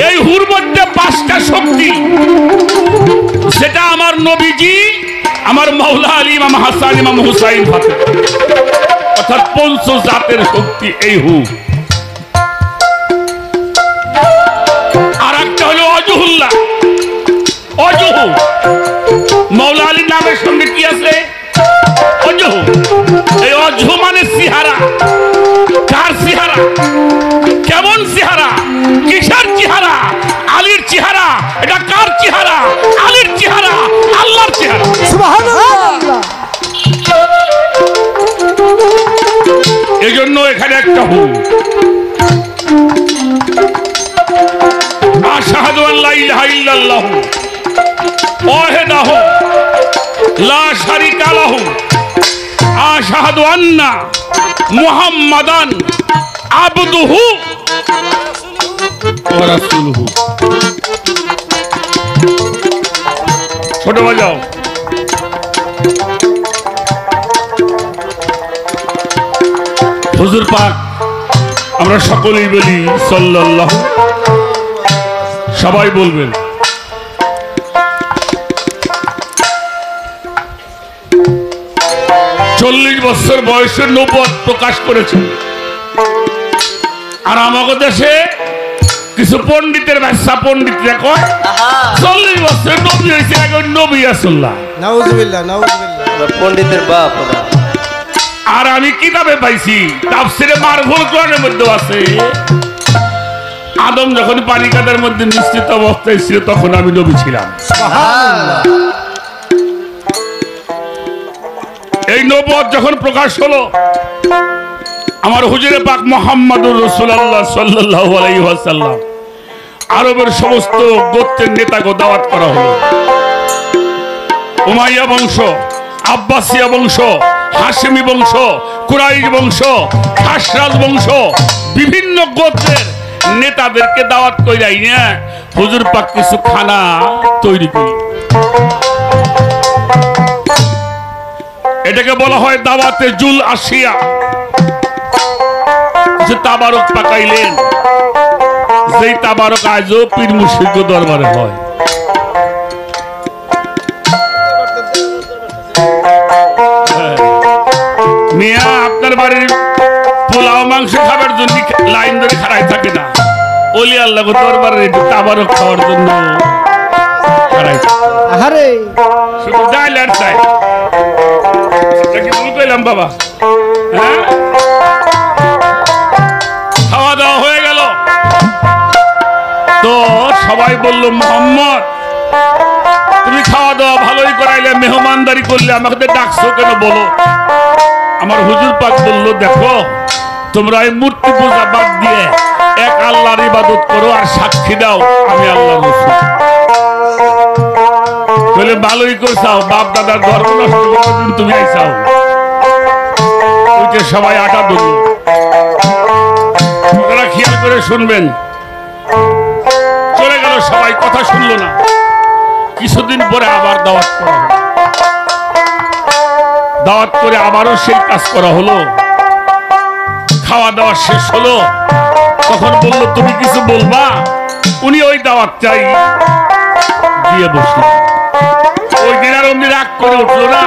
এই হুর মধ্যে 5টা শক্তি, সেটা আমার নবীজি, আমার মাওলা আলী, ইমাম হাসান, ইমাম হুসাইন ফাতে, অর্থাৎ 5 জাতের শক্তি এই হু। আর একটা হলো অজহুল্লাহ, অজহু। মাওলা আলীর নামের সঙ্গে কি আছে? অজহু। এই অজহু মানে চেহারা। কার চেহারা? কেমন চেহারা? কিসের চেহারা? আলীর চেহারা। এটা কার চেহারা? আলীর চেহারা, আল্লাহর চেহারা। সুবহানাল্লাহ। এই জন্য এখানে একটা হু। আশহাদু আল্লা ইলাহা ইল্লাল্লাহু ওয়াহদাহু লা শারীকা লাহু আশহাদু আন্না মুহাম্মাদান আবদুহু ওয়া রাসূলুহু। ছোট বাজাও। হুজুর পাক আমরা সকলেই বলি সাল্লাল্লাহু, সবাই বলবেন। চল্লিশ বছর বয়সে নবুয়ত প্রকাশ করেছেন। আর আমাদের দেশে কিছু পণ্ডিতের ব্যবসা, পণ্ডিতরা কয় 40 বছর নবী হয়েছে, এখন নবী রাসূলুল্লাহ। নাউজুবিল্লাহ, নাউজুবিল্লাহ। পণ্ডিতের বাপ। আর আমি কিতাবে পাইছি, তাফসিরে মারফুল কোরআনের মধ্যে আছে, আদম যখন পানি কাদার মধ্যে নিশ্চিত অবস্থায় ছিল তখন আমি নবী ছিলাম। সুবহানাল্লাহ। এই নবুয়ত যখন প্রকাশ হলো, আমার হুজুরে পাক মুহাম্মদুর রাসূলুল্লাহ সাল্লাল্লাহু আলাইহি ওয়াসাল্লাম আরবের সমস্ত গোত্রের নেতাকে দাওয়াত করা হলো। উমাইয়া বংশ, আব্বাসিয়া বংশ, হাশেমি বংশ, কুরাইশ বংশ, খাসরাজ বংশ, বিভিন্ন গোত্রের নেতাদেরকে দাওয়াত কইরাই না হুজুর পাক কিছু খানা তৈরি করি। এটাকে বলা হয় দাওয়াতে জুল আসিয়া। কিছু তাবারক পাকাইলেন, যেই তাবারক আজও পীর মুর্শিদ দরবারে হয়। মিয়া আপনার বাড়ির পোলাও মাংস খাবার জন্য লাইন ধরে খাড়াই থাকে না, ওলি আল্লাহ দরবারে একটু তাবারক খাওয়ার জন্য খাড়াই থাকে। আরে শুধু ডাইল আর চাই। কি ভুল কইলাম বাবা? হ্যাঁ, খাওয়া দাওয়া হয়ে গেল তো সবাই বলল, মোহাম্মদ তুমি খাওয়া দাওয়া ভালোই করাইলে, মেহমানদারি করলে, আমাকে ডাকছো কেন বলো? আমার হুজুর পাক বলল, দেখো তোমরা এই মূর্তি পূজা বাদ দিয়ে এক আল্লাহর ইবাদত করো আর সাক্ষী দাও আমি আল্লাহর রাসূল। বলে ভালোই করছাও, বাপ দাদার ধর্ম নষ্ট করার তুমি আইসাও। ওইটা সবাই আটা ধরল। আপনারা খেয়াল করে শুনবেন। চলে গেল সবাই, কথা শুনলো না। কিছুদিন পরে আবার দাওয়াত করা হলো। দাওয়াত করে আবারও সেই কাজ করা হলো। খাওয়া দাওয়া শেষ হলো, তখন বলল তুমি কিছু বলবা? উনি ওই দাওয়াত চাই দিয়ে বসলেন। ওই দিন আর অমনি রাগ করে উঠলো না।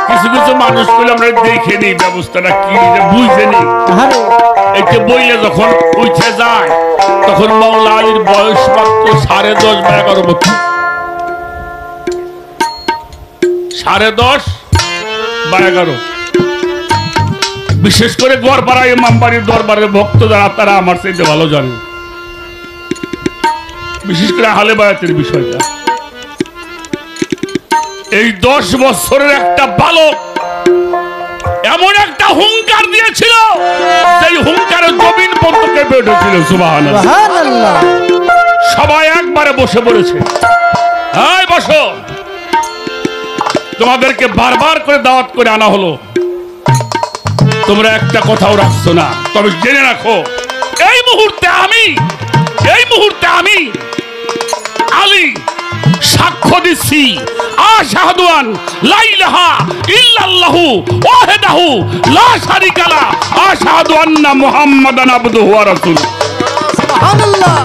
কিছু কিছু মানুষ করলে আমরা দেখে নিই ব্যবস্থাটা কি বুঝে নিই। আরে একে বইলে যখন উঠে যায় তখন মাওলা আলীর বয়স মাত্র 10.5 বা 11 বছর। 10.5 বা 11। বিশেষ করে গড়পাড়া ইমামবাড়ির দরবারের ভক্ত যারা তারা আমার চাইতে ভালো জানে, বিশেষ করে আহলে বায়াতের বিষয়টা। এই 10 বছরের একটা বালক এমন একটা হুঙ্কার দিয়েছিল, সেই হুঙ্কারের জমিন পর্যন্ত কেঁপে উঠেছিল। সুবহানাল্লাহ। সুবহানাল্লাহ। সবাই একবারে বসে পড়েছে। এই বসো, তোমাদেরকে বারবার করে দাওয়াত করে আনা হলো, তোমরা একটা কথাও রাখছো না। তবে জেনে রাখো, এই মুহূর্তে আমি আলী সাক্ষ্য দিচ্ছি, আশহাদু আন লা ইলাহা ইল্লাল্লাহু ওয়াহদাহু লা শারীকা লা, আশহাদু আন্না মুহাম্মাদান আবদুহু ওয়া রাসূলুহু। সুবহানাল্লাহ।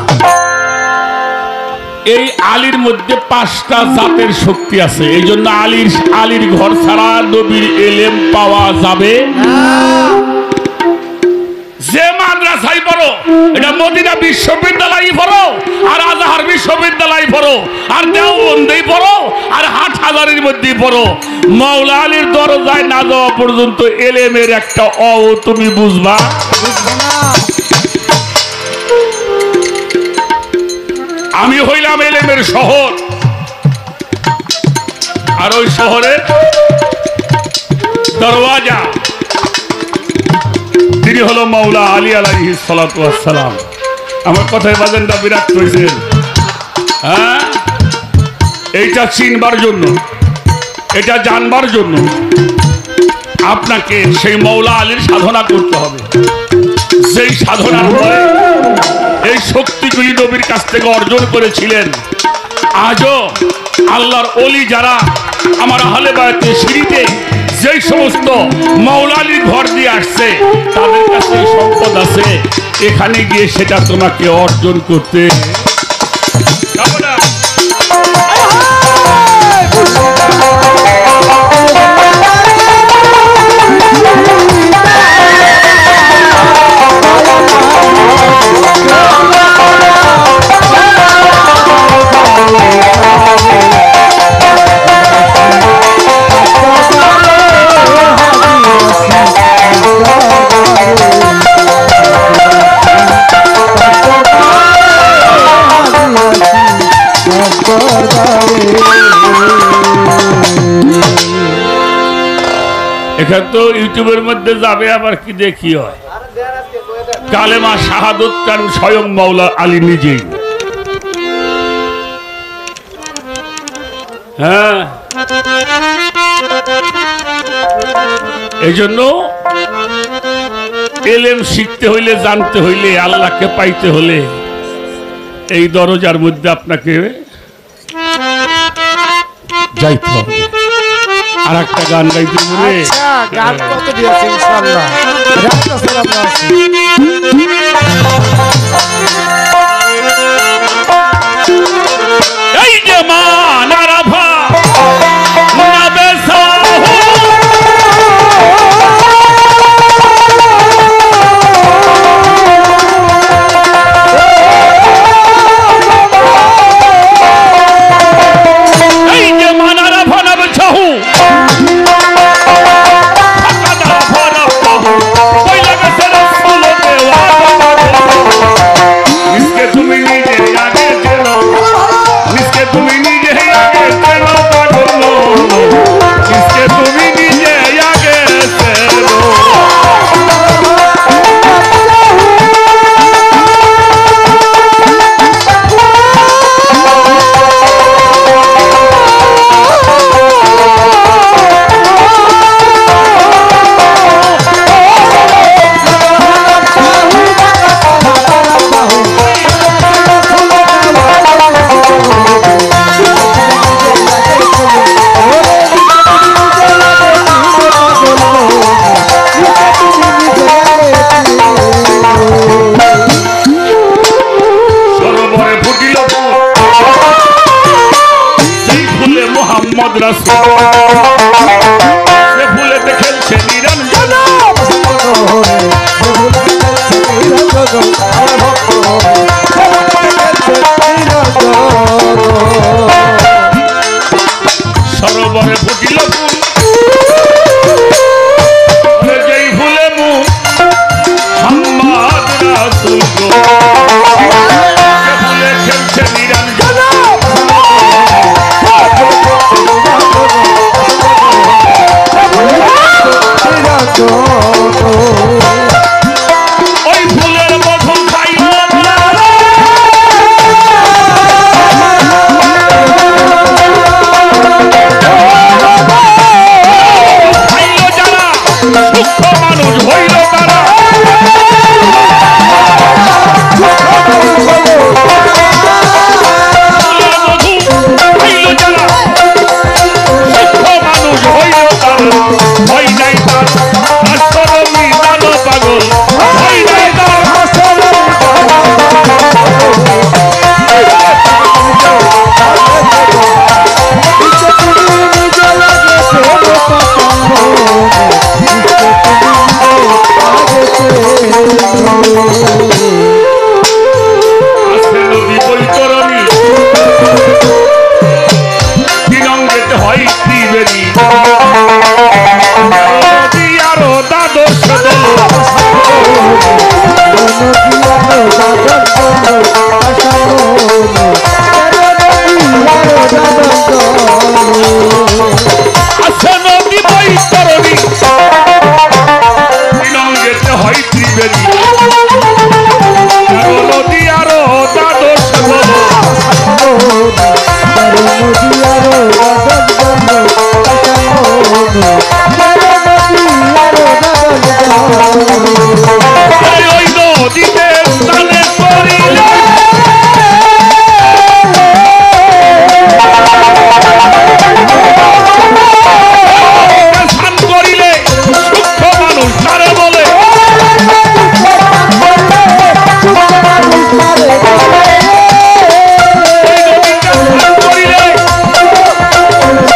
এই আলীর মধ্যে 5টা জাতের শক্তি আছে। এই জন্য আলীর ঘর ছাড়া নবীর এলেম পাওয়া যাবে না। যে মাদ্রাসায় পড়ো, এটা মদিনা বিশ্ববিদ্যালয় পড়ো, আর আজহার বিশ্ববিদ্যালয় পড়ো, আর দেওবন্দেই পড়ো, আর হাটহাজারির মধ্যেই পড়ো, মাওলা আলীর দরজায় না যাওয়া পর্যন্ত এলেমের একটা তুমি বুঝবা। আমি হইলাম এলেমের শহর, আর ওই শহরের দরওয়াজা তিনি হলো মাওলা আলী আলাইহিস সালাতু ওয়াস সালাম। আমার কথায় বাজেনটা বিরাট করেছেন। হ্যাঁ, এইটা চিনবার জন্য, এটা জানবার জন্য আপনাকে সেই মাওলা আলীর সাধনা করতে হবে। সেই সাধনার ফলে এই শক্তিগুলি নবীর কাছ থেকে অর্জন করেছিলেন। আজও আল্লাহর ওলি যারা আমার আহলে বায়াতের সিঁড়িতে যেই সমস্ত মাওলা আলীর ঘর দিয়ে আসছে, তাদের কাছে সম্পদ আছে, এখানে গিয়ে সেটা তোমাকে অর্জন করতে হবে না। এখানে তো ইউটিউবের মধ্যে যাবে, আবার কি দেখি হয়, কালেমা শাহাদত কারণ স্বয়ং মাওলা আলী নিজেই। হ্যাঁ, এই জন্য এলেম শিখতে হইলে, জানতে হইলে, আল্লাহকে পাইতে হলে এই দরজার মধ্যে আপনাকে যাইতে হবে। আর একটা গান গাইতে বলে, গান কত দিয়েছে ইনশাআল্লাহ, রাস্তা সালাম আছে। এই যে মানারাফা নবে সাহু, এই যে মানারাফা নবে সাহু, ফাকাদা ফরাফাহু কইলা গেছে রাসূল দেওয়া। রাসূল সে ফুলেতে খেলছে নিরঞ্জন সরোবরে ফুটিল ফুল যেই ফুলে মুহাম্মদ রাসূল গো সে ফুলে খেলছে নিরঞ্জন ওই ফুলের মধু খাইল যারা সূক্ষ্ম মানুষ হইল তারা ফুলের মধু খাইল যারা সূক্ষ্ম মানুষ হইল তারা ভয় নাই তার আসরমি দানো পাগল ভয় নাই তার আছে নদী বৈতরণী তিরঙ্গেতে হয় ত্রিবেণী নদী আরো দ্বাদশ দল আছে নদী বৈতরণী তিরঙ্গেতে হয় ত্রিবেণী নদী আরো দ্বাদশ দল ওই নদীতে স্নানে করিলে স্নান করিলে সূক্ষ্ম মানুষ তারে বলে ওই নদীতে স্নান করিলে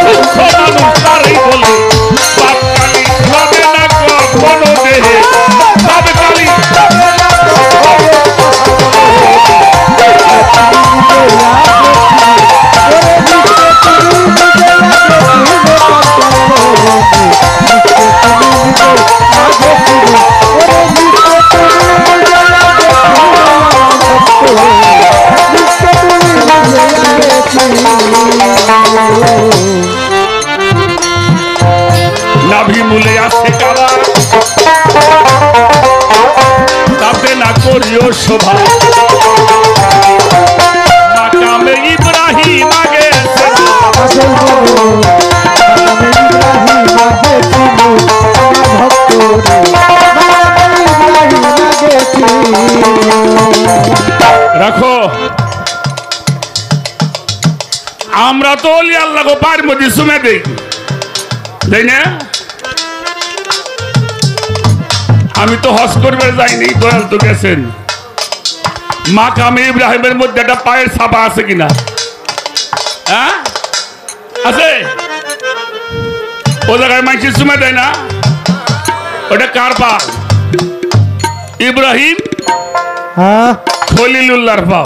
সূক্ষ্ম মানুষ তারই বলে বাপ কালী হবে না কোনো দেহে বাপ কালী নাভি মূলে আছে কারা তাতে না করিও শোভা মাকামে ইব্রাহিম আগে রাখো আমরা তো অলি আল্লাহ গো বাড়ির মধ্যে শুনে দেই তাই না আমি তো হজ করবে যাইনি দয়াল তো গেছেন মাকামে ইব্রাহিমের মধ্যে একটা পায়ের ছাপা আছে কিনা হ্যাঁ আছে ও জায়গায় মানুষের সুমে দেয় না ওটা কার পা ইব্রাহিম খলিলুল্লাহর পা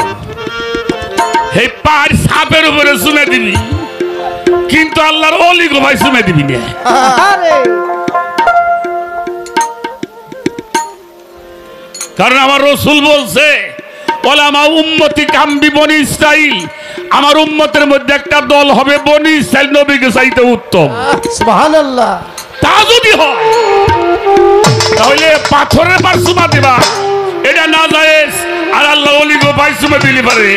এই পায়ের ছাপের উপরে সুমে দিবি কিন্তু আল্লাহর অলি গো ভাই সুমে দিবি না কারণ আমার রসুল বলছে ওলামা উম্মতি কামবি বনি ইসরাইল আমার উম্মতের মধ্যে একটা দল হবে বনি ইসরাইল নবীকে চাইতে উত্তম সুবহানাল্লাহ তা যদি হয় তাহলে পাথরের পার সুমা দিবা এটা না জায়েজ আর আল্লাহ ওলি গো ভাই সুমা দিলি পারে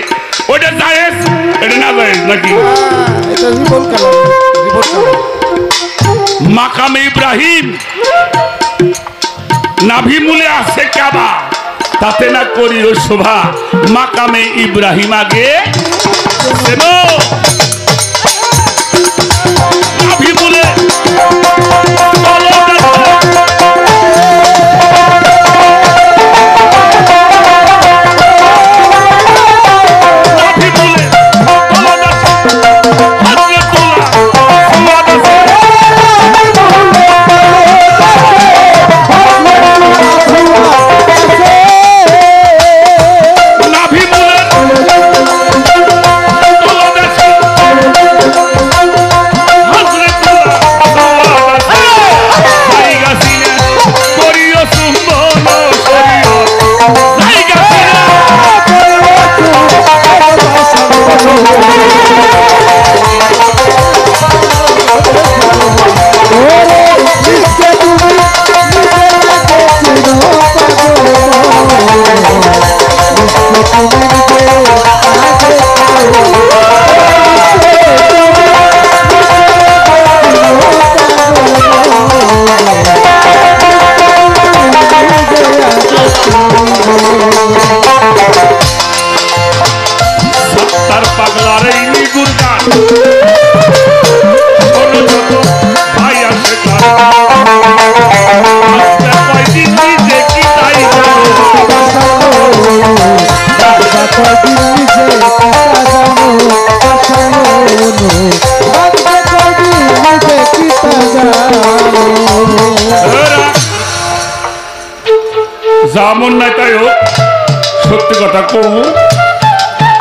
ওটা জায়েজ এটা না জায়েজ নাকি এটা রিবন কালাম মাকামে ইব্রাহিম নাভি মূলে আছে কাবা তাতে না করিও শোভা মাকামে ইব্রাহিম আগে নাভি মূলে নাভি মূলে সাত্তার পাগলার এই নিগুর গান শোনো যত ভাই আসে গান আস্তে কয়দিন নিজে কি তাই জানো যেমন নাই তাই হোক সত্যি কথা কব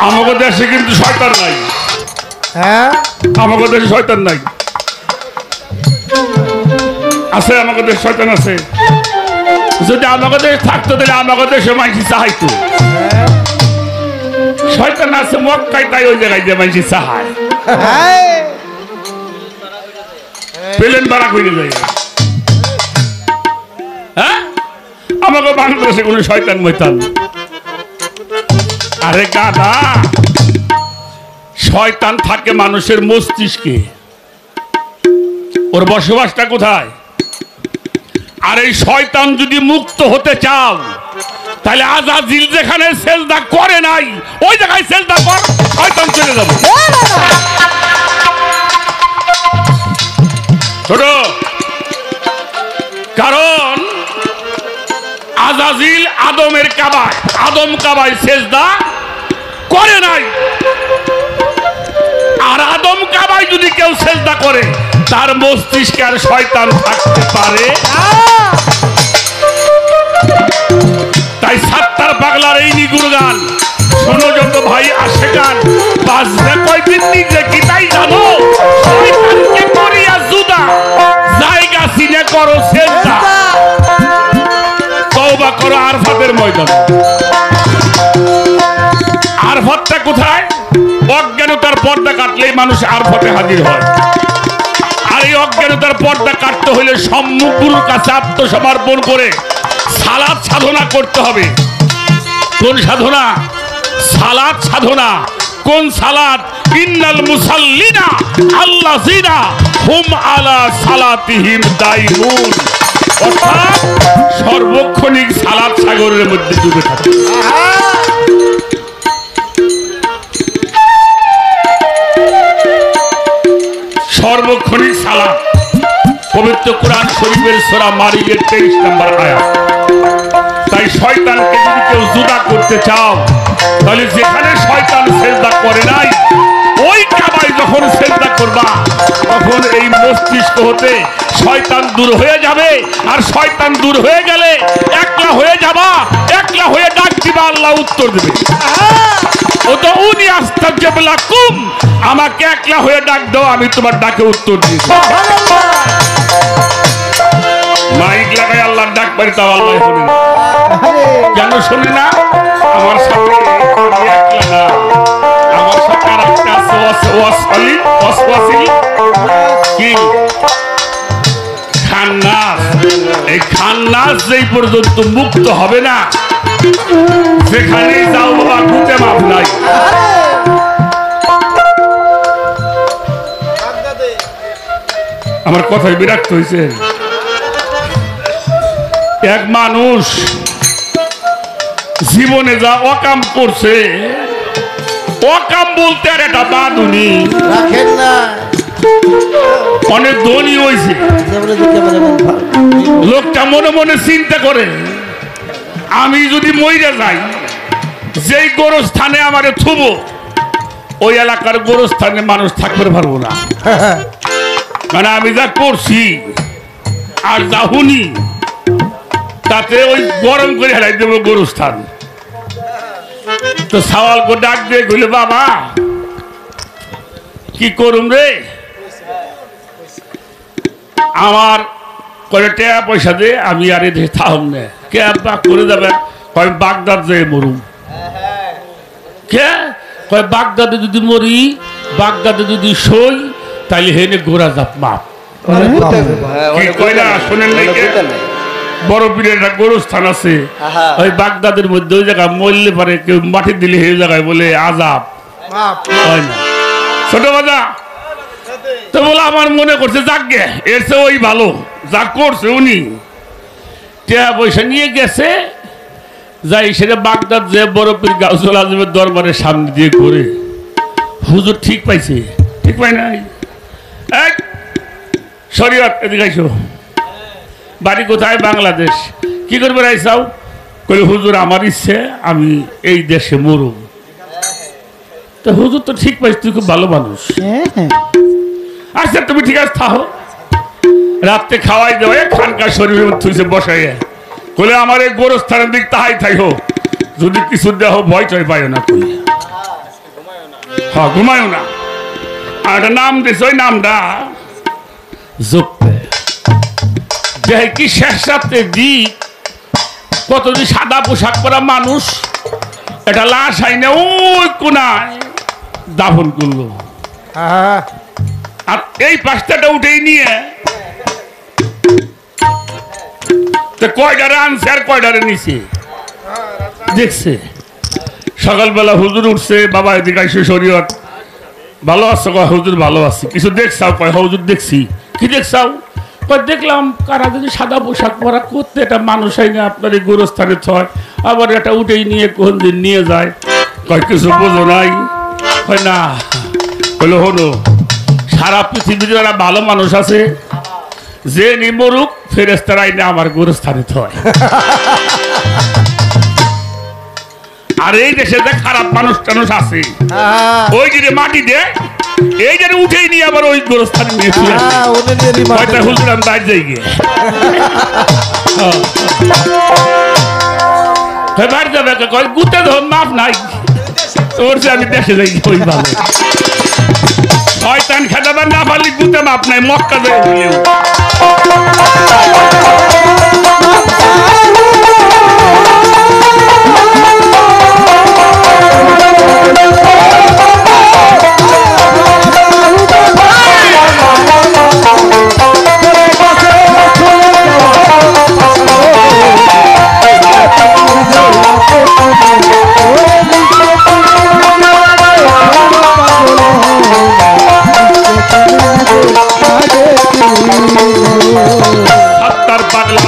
আমাকে দেশে কিন্তু শয়তান নাই হ্যাঁ আমাকে দেশে শয়তান নাই আছে আমাকে দেশে শয়তান আছে যদি আমাকে দেশে থাকতো তাহলে আমাকে দেশে মাইসি চাহাইতো শয়তান আছে মক্কায় তাই ওই জায়গায় যে মাইসি চাহায় প্লেন ভাড়া করে যায় হ্যাঁ আমাকে বাংলাদেশে কোনো শয়তান ময়তান আরে গাধা শয়তান থাকে মানুষের মস্তিষ্কে ওর বসবাসটা কোথায় আর এই শয়তান যদি মুক্ত হতে চাও তাহলে আজাজিল যেখানে সেজদা করে নাই ওই জায়গায় সেজদা কর শয়তান চলে যাবে ছোট কারণ আজাজিল আদমের কাবায় আদম কাবায় সেজদা করে নাই আর আদম কাবায় যদি কেউ সেজদা করে তার মস্তিষ্কে আর শয়তান থাকতে পারে তাই সাত্তার পাগলার এই নিগুর গান শোনো যত ভাই আসে গান বাজবে কয়দিন নিজে কি তাই জানো শয়তানকে করিয়া জুদা জায়গা চিনে করো সেজদা তওবা করো আরফাতের ময়দান আরফাতটা কোথায় অজ্ঞানতার পর্দা কাটলেই মানুষ আরফাতে হাজির হয় আর এই অজ্ঞানতার পর্দা কাটতে হলে সম্মুখগুলোর কাছে আত্মসমর্পণ করে সালাত সাধনা করতে হবে কোন সাধনা সালাত সাধনা কোন সালাত ইন্নাল মুসাল্লিনা আল্লাযিনা হুম আলা সালাতিহিম দাইমুন অর্থাৎ সর্বক্ষণিক সালাত সাগরের মধ্যে ডুবে থাকে সর্বক্ষণিক সালাত পবিত্র কোরআন শরীফের সূরা মারিমের 23 নম্বর আয়াত তাই শয়তানকে যদি কেউ জুদা করতে চাও তাহলে যেখানে শয়তান সেজদা করে নাই ওই কাবায় যখন সেজদা করবা তখন এই মস্তিষ্ক হতে শয়তান দূর হয়ে যাবে আর শয়তান দূর হয়ে গেলে একলা হয়ে যাবা একলা হয়ে ডাক দিবা আল্লাহ উত্তর দেবে ও তো উনি আস্তাগফিরু লাকুম আমাকে একলা হয়ে ডাক দাও আমি তোমার ডাকে উত্তর দিই মাইক লাগাই আল্লাহর ডাক পারি তাও আল্লাহ শুনে না কেন শুনে না আমার সাথে একলা না আমার সাথে আর একটা আছে কি খান্নাস এই খান্নাস যেই পর্যন্ত মুক্ত হবে না যেখানেই যাও বাবা ঘুরতে মাপ নাই আমার কথায় বিরক্ত হয়েছে এক মানুষ জীবনে যা অকাম করছে অকাম বলতে আর একটা বাদুনি রাখেন না অনেক ধনী হয়েছে লোকটা মনে মনে চিন্তা করে আমি যদি মইরা যাই যেই গোরস্থানে আমারে থুব ওই এলাকার গোরস্থানে মানুষ থাকতে পারবো না মানে আমি যা করছি আর যা হুনি তাতে ওই গরম করে হেলাই দেব গোরস্থান তো সওয়াল করে ডাক দিয়ে গেলে বাবা কি করুম রে আমার করে টাকা পয়সা দে আমি আর এদেশে থাকুম না কে আব্বা করে যাবে কয় বাগদাদ যেয়ে মরুম কে কয় বাগদাদে যদি মরি বাগদাদে যদি সই তাইলে হেনে গোড়া জাপ মাপ কি কয় না শোনেন নাই বড় পীরের একটা গোরস্থান আছে ওই বাগদাদের মধ্যে ওই জায়গায় মরলে পারে কেউ মাটি দিলে সেই জায়গায় বলে আজাব হয় না ছোট বাজা তো বলে আমার মনে করছে যাকে এর চেয়ে ওই ভালো যা করছে উনি টাকা পয়সা নিয়ে গেছে যাই সেটা বাগদাদ যে বড় পীর গাউসুল আজমের দরবারের সামনে দিয়ে ঘুরে হুজুর ঠিক পাইছে, ঠিক পাই নাই। এই শরীয়ত এদিকে আইসো। বাড়ি কোথায়? বাংলাদেশ। কি করবে আইসাও? কইলে হুজুর আমার ইচ্ছে আমি এই দেশে মরু। তো হুজুর তো ঠিক পাইছ, তুই খুব ভালো মানুষ। আচ্ছা তুমি ঠিক আছে থাকো, রাত্রে খাওয়াই দেওয়া খানকার শরীরের মধ্যে বসাইয়া কইলে আমার এই গোরস্থানের দিক তাহাই থাইও, যদি কিছু দেহ ভয় টয় পাইও না কই। হ্যাঁ ঘুমায়ও না। আর একটা নাম দিস, ওই নামটা জপে দেখ কি শেষ রাত্রে দিক কতদিন সাদা পোশাক পরা মানুষ এটা লাশ আইনে ওই কোনায় দাফন করলো। আর এই পাঁচটাটা উঠেই নিয়ে কয়ডারে আনছে আর কয়ডারে নিছে দেখছে। সকালবেলা হুজুর উঠছে, বাবা এদিকে আইসে শরীয়ত ভালো আছো? কয় হুজুর ভালো আছি। কিছু দেখছাও? কয় হুজুর দেখছি। কি দেখছাও? কয় দেখলাম কারা যদি সাদা পোশাক পরা করতে এটা মানুষ আইনে আপনার এই গোরস্থানে ছয়, আবার এটা উঠেই নিয়ে কোন দিন নিয়ে যায়। কয় কিছু বোঝো নাই? কয় না। হলো হলো সারা পৃথিবীতে যারা ভালো মানুষ আছে যে নিমরুক ফেরেস্তারা আইনে আমার গোরস্থানে থয়। আর এই দেশে যে খারাপ মানুষ টানুষ আছে ওই যে মাটি দেয় এই যে উঠেই নিয়ে আবার ওই গোরস্থানে নিয়ে কয়টা হুজুর আমি বাইরে যাই গিয়ে বাইরে যাবে কয় গুতে ধর মাপ নাই তোর যে আমি দেশে যাই ওই ভালো। শয়তান খেদাবার না পারলে গুতে মাপ নাই, মক্কা যায় হইলেও। পাগলা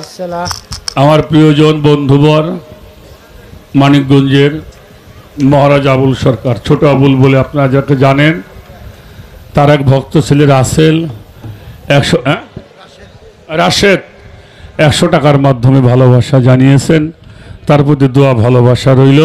আসসালাম। আমার প্রিয়জন বন্ধুবর মানিকগঞ্জের মহারাজ আবুল সরকার, ছোট আবুল বলে আপনারা যাকে জানেন, তার এক ভক্ত ছেলে রাসেল 100 রাশেদ 100 টাকার মাধ্যমে ভালোবাসা জানিয়েছেন। তার প্রতি দোয়া ভালোবাসা রইল।